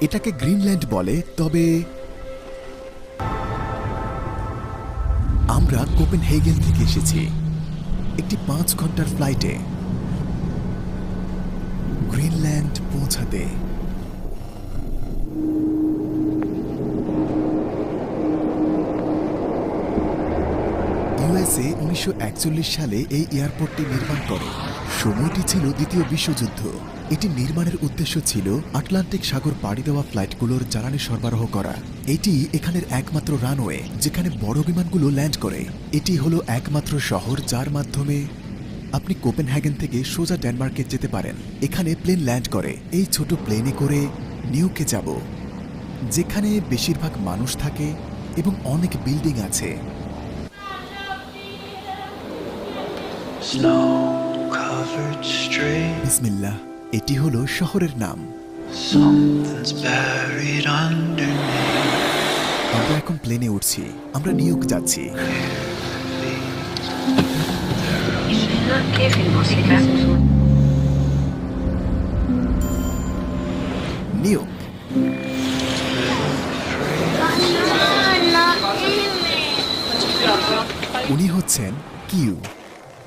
এটাকে গ্রিনল্যান্ড বলে, তবে আমরা কোপেনহেগেন থেকে এসেছি একটি 5 ঘন্টার ফ্লাইটে গ্রিনল্যান্ড পৌঁছাতে। ইউএসএ 1941 সালে এই এয়ারপোর্টটি নির্মাণ করে। সময়টি ছিল দ্বিতীয় বিশ্বযুদ্ধ। এটি নির্মাণের উদ্দেশ্য ছিল আটলান্টিক সাগর পাড়ি দেওয়া ফ্লাইটগুলোর জ্বালানি সরবরাহ করা। এটি এখানের একমাত্র রানওয়ে যেখানে বড় বিমানগুলো ল্যান্ড করে। এটি হলো একমাত্র শহর যার মাধ্যমে আপনি কোপেনহেগেন থেকে সোজা ডেনমার্কে যেতে পারেন। এখানে প্লেন ল্যান্ড করে। এই ছোট প্লেনে করে নিউকে যাব, যেখানে বেশিরভাগ মানুষ থাকে এবং অনেক বিল্ডিং আছে। বিসমিল্লাহ, এটি হলো শহরের নাম। আমরা এখন প্লেনে উঠছি, আমরা নিউক যাচ্ছি। নিউক। উনি হচ্ছেন কিউ,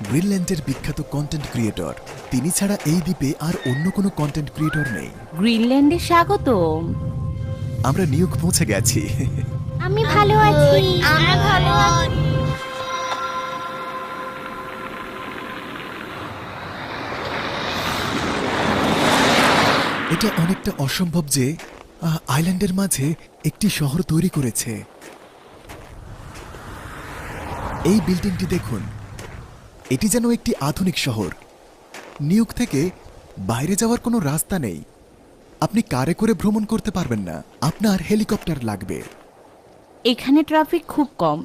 গ্রিনল্যান্ডের বিখ্যাত কন্টেন্ট ক্রিয়েটর। তিনি ছাড়া এই দ্বীপে আর অন্য কোনো কন্টেন্ট ক্রিয়েটর নেই। গ্রিনল্যান্ডে স্বাগতম। আমরা নিউক পৌঁছে গেছি। আমি ভালো আছি। আমরা ভালো আছি। এটা অনেকটা অসম্ভব যে আইল্যান্ডের মাঝে একটি শহর তৈরি করেছে। এই বিল্ডিংটি দেখুন, এটি যেন একটি আধুনিক শহর। নিউক থেকে বাইরে যাওয়ার কোনো রাস্তা নেই। আপনি কারে করে ভ্রমণ করতে পারবেন না, আপনার হেলিকপ্টার লাগবে। এখানে ট্রাফিক খুব কম।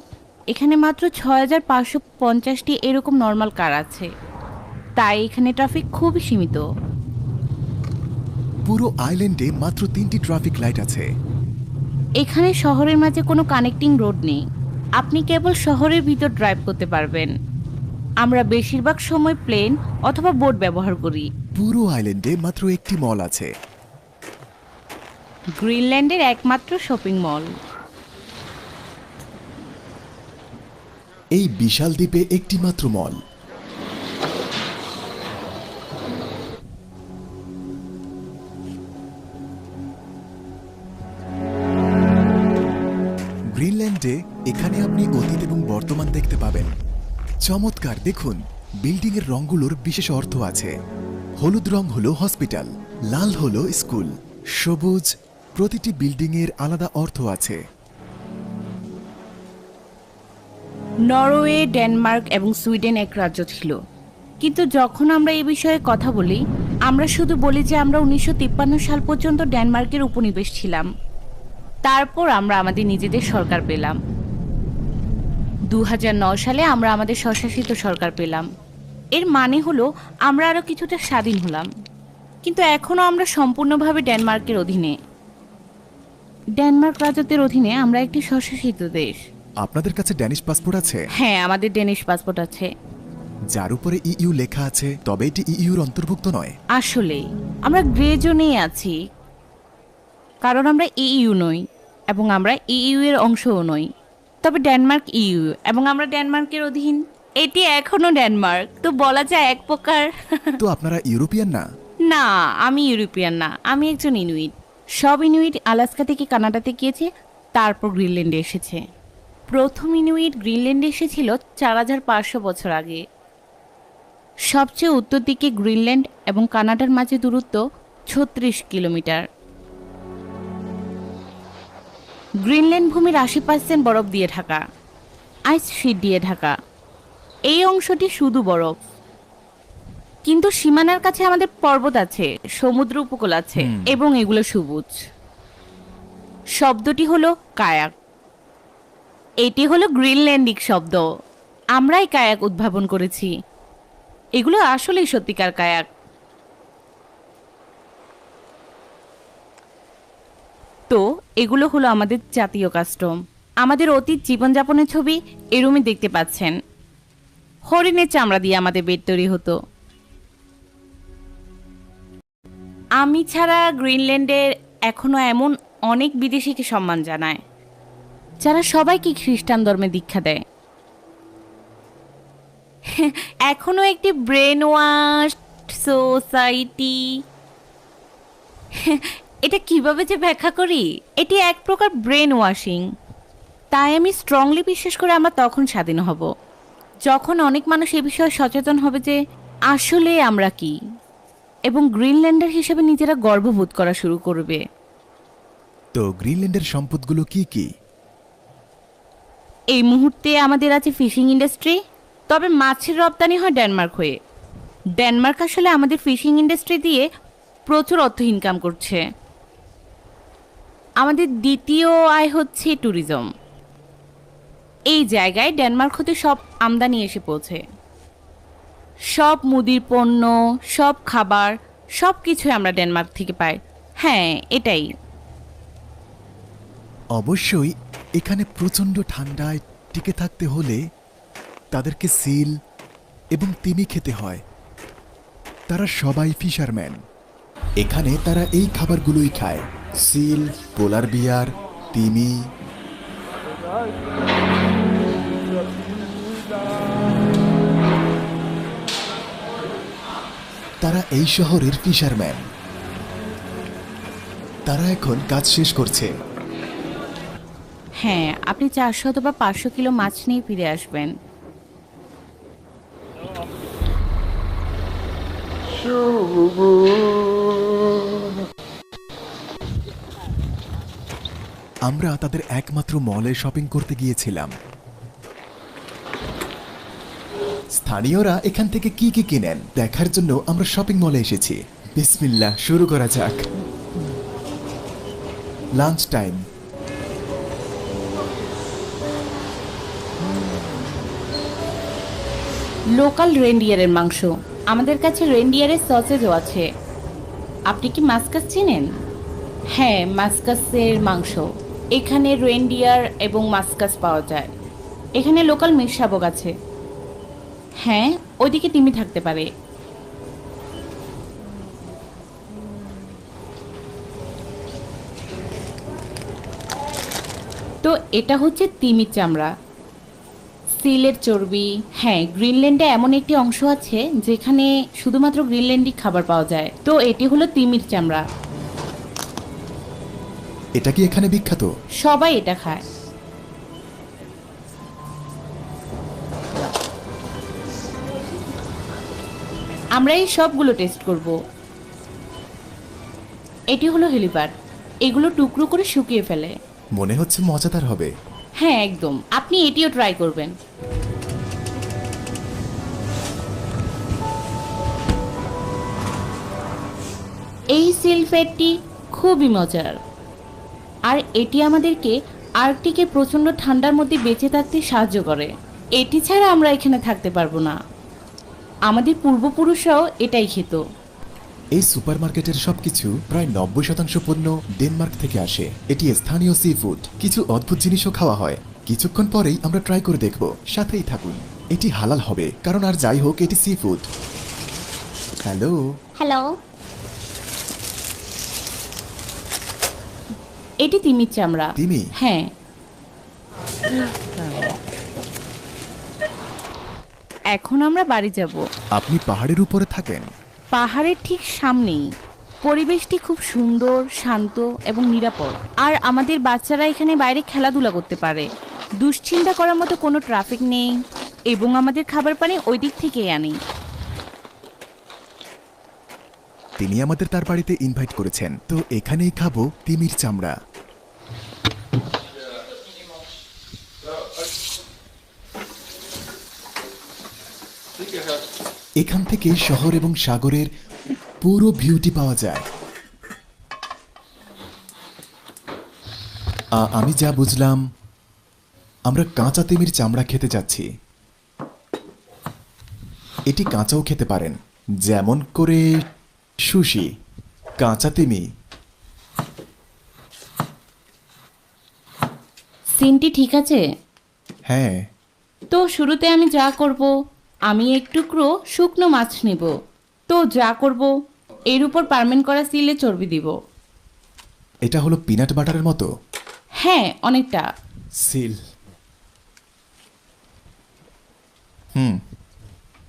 এখানে মাত্র 6550টি এরকম নর্মাল কার আছে, তাই এখানে ট্রাফিক খুবই সীমিত। পুরো আইল্যান্ডে মাত্র 3টি ট্রাফিক লাইট আছে। এখানে শহরের মাঝে কোনো কানেক্টিং রোড নেই। আপনি কেবল শহরের ভিতর ড্রাইভ করতে পারবেন। আমরা বেশিরভাগ সময় প্লেন অথবা বোট ব্যবহার করি। পুরো আইল্যান্ডে মাত্র একটি মল আছে, গ্রিনল্যান্ডের একমাত্র শপিং মল। এই বিশাল দ্বীপে একটি মাত্র মল। গ্রিনল্যান্ডে এখানে আপনি অতীত এবং বর্তমান দেখতে পাবেন। চমৎকার, দেখুন বিল্ডিংয়ের রঙগুলোর বিশেষ অর্থ আছে। হলুদ রং হলো হসপিটাল, লাল হলো স্কুল, সবুজ, প্রতিটি বিল্ডিংয়ের আলাদা অর্থ আছে। নরওয়ে, ডেনমার্ক এবং সুইডেন এক রাজ্য ছিল, কিন্তু যখন আমরা এই বিষয়ে কথা বলি, আমরা শুধু বলি যে আমরা 1953 সাল পর্যন্ত ডেনমার্কের উপনিবেশ ছিলাম। তারপর আমরা আমাদের নিজেদের সরকার পেলাম। 2009 সালে আমরা আমাদের স্বশাসিত সরকার পেলাম। এর মানে হলো আমরা আরো কিছুটা স্বাধীন হলাম, কিন্তু এখনো আমরা সম্পূর্ণভাবে ডেনমার্কের অধীনে। ডেনমার্ক রাজত্বের অধীনে আমরা একটি স্বশাসিত দেশ। আপনাদের কাছে ড্যানিশ পাসপোর্ট আছে? হ্যাঁ, আমাদের ডেনিশ পাসপোর্ট আছে। যার উপরে ইইউ লেখা আছে, তবে এটি ইইউর অন্তর্ভুক্ত নয়। আসলে আমরা গ্রে জোনেই আছি, কারণ আমরা ইইউ নই এবং আমরা ইইউ এর অংশও নই। তবে ডেনমার্ক ইইউ এবং আমরা ডেনমার্কের অধীন। এটি এখনো ডেনমার্ক, তো বলা যায় এক প্রকার। তো আপনারা ইউরোপিয়ান না? না, আমি ইউরোপিয়ান না, আমি একজন ইনুইট। সব ইনুইট আলাস্কা থেকে কানাডাতে গিয়েছে, তারপর গ্রিনল্যান্ডে এসেছে। প্রথম ইনুইট গ্রিনল্যান্ডে এসেছিল 4500 বছর আগে। সবচেয়ে উত্তর দিকে গ্রিনল্যান্ড এবং কানাডার মাঝে দূরত্ব 36 কিলোমিটার। গ্রিনল্যান্ড ভূমির 80% বরফ দিয়ে ঢাকা, আইস শিট দিয়ে ঢাকা। এই অংশটি শুধু বরফ, কিন্তু সীমানার কাছে আমাদের পর্বত আছে, সমুদ্র উপকূল আছে এবং এগুলো সবুজ। শব্দটি হলো কায়াক। এটি হলো গ্রিনল্যান্ডিক শব্দ। আমরাই কায়াক উদ্ভাবন করেছি। এগুলো আসলেই সত্যিকার কায়াক। তো এগুলো হলো আমাদের জাতীয় কাস্টম। আমাদের অতীত জীবনযাপনের ছবি এরমই দেখতে পাচ্ছেন। হরিণের চামড়া দিয়ে আমাদের বেড তৈরি হতো। আমি ছাড়া গ্রিনল্যান্ডের এখনো এমন অনেক বিদেশিকে সম্মান জানায়, যারা সবাইকে খ্রিস্টান ধর্মে দীক্ষা দেয়। এখনো একটি ব্রেন ওয়াশ সোসাইটি। এটা কিভাবে যে ব্যাখ্যা করি, এটি এক প্রকার ব্রেন ওয়াশিং। তাই আমি স্ট্রংলি বিশ্বাস করে আমরা তখন স্বাধীন হব, যখন অনেক মানুষ এ বিষয়ে সচেতন হবে যে আসলে আমরা কি, এবং গ্রিনল্যান্ডার হিসেবে নিজেরা গর্ববোধ করা শুরু করবে। তো গ্রিনল্যান্ডের সম্পদগুলো কি কি? এই মুহূর্তে আমাদের আছে ফিশিং ইন্ডাস্ট্রি, তবে মাছের রপ্তানি হয় ডেনমার্ক হয়ে। ডেনমার্ক আসলে আমাদের ফিশিং ইন্ডাস্ট্রি দিয়ে প্রচুর অর্থ ইনকাম করছে। আমাদের দ্বিতীয় আয় হচ্ছে ট্যুরিজম। এই জায়গায় ডেনমার্ক হতে সব আমদানি এসে পৌঁছে, সব মুদির পণ্য, সব খাবার, সব কিছুই আমরা ডেনমার্ক থেকে পাই। হ্যাঁ, এটাই। অবশ্যই এখানে প্রচণ্ড ঠান্ডায় টিকে থাকতে হলে তাদেরকে সিল এবং তিমি খেতে হয়। তারা সবাই ফিশারম্যান। এখানে তারা এই খাবারগুলোই খায়: সিল, পোলার বিয়ার, তিমি। তারা এই শহরের ফিশারম্যান। তারা এখন কাজ শেষ করছে। হ্যাঁ, আপনি 400 অথবা 500 কিলো মাছ নিয়ে ফিরে আসবেন। আমরা তাদের একমাত্র মলে শপিং করতে গিয়েছিলাম। স্থানীয়রা এখান থেকে কি কি কিনেন দেখার জন্য আমরা শপিং মলে এসেছি। বিসমিল্লাহ, শুরু করা যাক। Lunch time. লোকাল রেন্ডিয়ারের মাংস, আমাদের কাছে রেন্ডিয়ারের সসেজও আছে। আপনি কি মাস্কাস চেনেন? হ্যাঁ, মাস্কাসের মাংস। এখানে রেন্ডিয়ার এবং মাস্কাস পাওয়া যায়। এখানে লোকাল মিরশাবক আছে। হ্যাঁ, ওইদিকে তিমি থাকতে পারে। তো এটা হচ্ছে তিমির চামড়া, সিলের চর্বি। হ্যাঁ, গ্রিনল্যান্ডে এমন একটি অংশ আছে যেখানে শুধুমাত্র গ্রিনল্যান্ডই খাবার পাওয়া যায়। তো এটি হলো তিমির চামড়া। এটা কি এখানে বিখ্যাত? সবাই এটা খায়। আমরা এই সবগুলো টেস্ট করব। এটি হলো হেলিপার। এগুলো টুকরো করে শুকিয়ে ফেলে। মনে হচ্ছে মজাদার হবে। হ্যাঁ, একদম। আপনি এটিও ট্রাই করবেন। এই সিলফেটটি খুবই মজার, আর এটি আমাদেরকে আর্কটিকে প্রচণ্ড ঠান্ডার মধ্যে বেঁচে থাকতে সাহায্য করে। এটি ছাড়া আমরা এখানে থাকতে পারবো না। আমাদের পূর্বপুরুষরাও এটাই খেত। এই সুপারমার্কেটের সবকিছু প্রায় 90% পণ্য ডেনমার্ক থেকে আসে। এটি স্থানীয় সি ফুড। কিছু অদ্ভুত জিনিসও খাওয়া হয়। কিছুক্ষণ পরেই আমরা ট্রাই করে দেখব। সাথেই থাকুন। এটি হালাল হবে, কারণ আর যাই হোক এটি সি ফুড। হ্যালো। হ্যালো। এটি তিমির চামড়া। তিমি? হ্যাঁ। এখন আমরা বাড়ি যাব। আপনি পাহাড়ের উপরে থাকেন? পাহাড়ের ঠিক সামনেই। পরিবেশটি খুব সুন্দর, শান্ত এবং নিরাপদ। আর আমাদের বাচ্চারা এখানে বাইরে খেলাধুলা করতে পারে। দুশ্চিন্তা করার মতো কোনো ট্রাফিক নেই, এবং আমাদের খাবার পানি ওই দিক থেকেই আনি। তিনি আমাদের তার বাড়িতে ইনভাইট করেছেন, তো এখানেই খাবো তিমির চামড়া। এখান থেকে শহর এবং সাগরের পুরো ভিউটি পাওয়া যায়। আমি যা বুঝলাম, আমরা কাঁচা তিমির চামড়া খেতে যাচ্ছি। এটি কাঁচাও খেতে পারেন, যেমন করে সুশি। কাঁচা তিমি। সিনটি ঠিক আছে? হ্যাঁ। তো শুরুতে আমি যা করব, আমি এক টুকরো শুকনো মাছ নেব। তো যা করব, এর উপর পার্মেন্ট করা সিলে চর্বি দিব। এটা হলো পিনাট বাটারের মতো। হ্যাঁ, অনেকটা। সিল।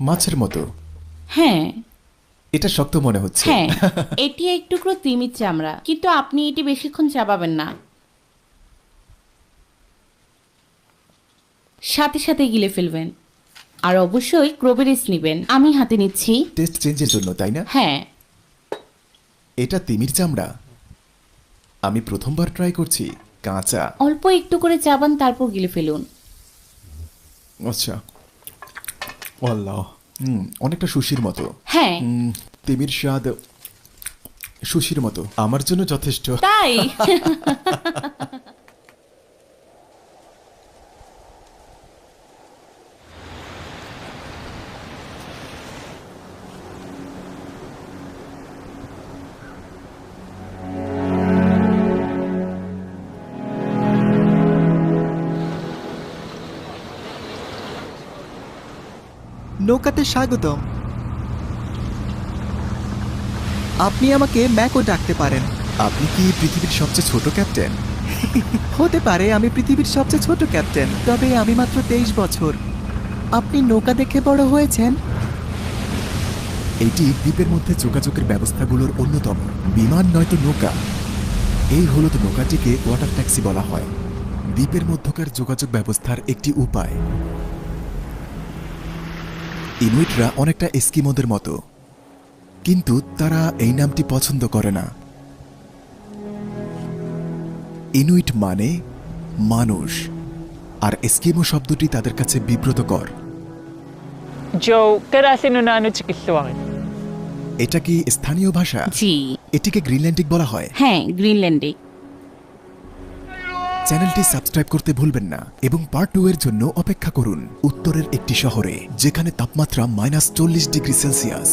মাছের মতো। হ্যাঁ এটা শক্ত মনে হচ্ছে। হ্যাঁ, এটি এক টুকরো তিমির চামড়া, কিন্তু আপনি এটি বেশিক্ষণ চাবাবেন না, সাথে সাথে গিলে ফেলবেন। আর অবশ্যই ক্রোবেরিস নেবেন, আমি হাতে নিচ্ছি। টেস্ট চেঞ্জের জন্য, তাই না? হ্যাঁ। এটা তিমির চামড়া। আমি প্রথমবার ট্রাই করছি। কাঁচা। অল্প একটু করে চাবান, তারপর গিলে ফেলুন। আচ্ছা। আল্লাহ, অনেকটা সুশির মতো। হ্যাঁ তিমির স্বাদ সুশির মতো, আমার জন্য যথেষ্ট। তাই? নৌকাতে স্বাগতম। আপনি আমাকে ম্যাকও ডাকতে পারেন। আপনি কি পৃথিবীর সবচেয়ে ছোট ক্যাপ্টেন? হতে পারে আমি পৃথিবীর সবচেয়ে ছোট ক্যাপ্টেন, তবে আমি মাত্র 23 বছর। আপনি নৌকা দেখে বড় হয়েছেন। এটি দ্বীপের মধ্যে যোগাযোগের ব্যবস্থাগুলোর অন্যতম। বিমান নয়তো নৌকা। এই হলো তো নৌকাটিকে ওয়াটার ট্যাক্সি বলা হয়, দ্বীপের মধ্যকার যোগাযোগ ব্যবস্থার একটি উপায়। ইনুইটরা অনেকটা এস্কিমোদের মতো, কিন্তু তারা এই নামটি পছন্দ করে না। ইনুইট মানে মানুষ, আর এস্কিমো শব্দটি তাদের কাছে বিব্রতকর। Joe, karasin no nano chikiswarin. এটা কি স্থানীয় ভাষা? জি। এটিকে গ্রিনল্যান্ডিক বলা হয়। হ্যাঁ, গ্রিনল্যান্ডিক। চ্যানেলটি সাবস্ক্রাইব করতে ভুলবেন না এবং পার্ট 2 এর জন্য অপেক্ষা করুন উত্তরের একটি শহরে, যেখানে তাপমাত্রা -40 ডিগ্রি সেলসিয়াস।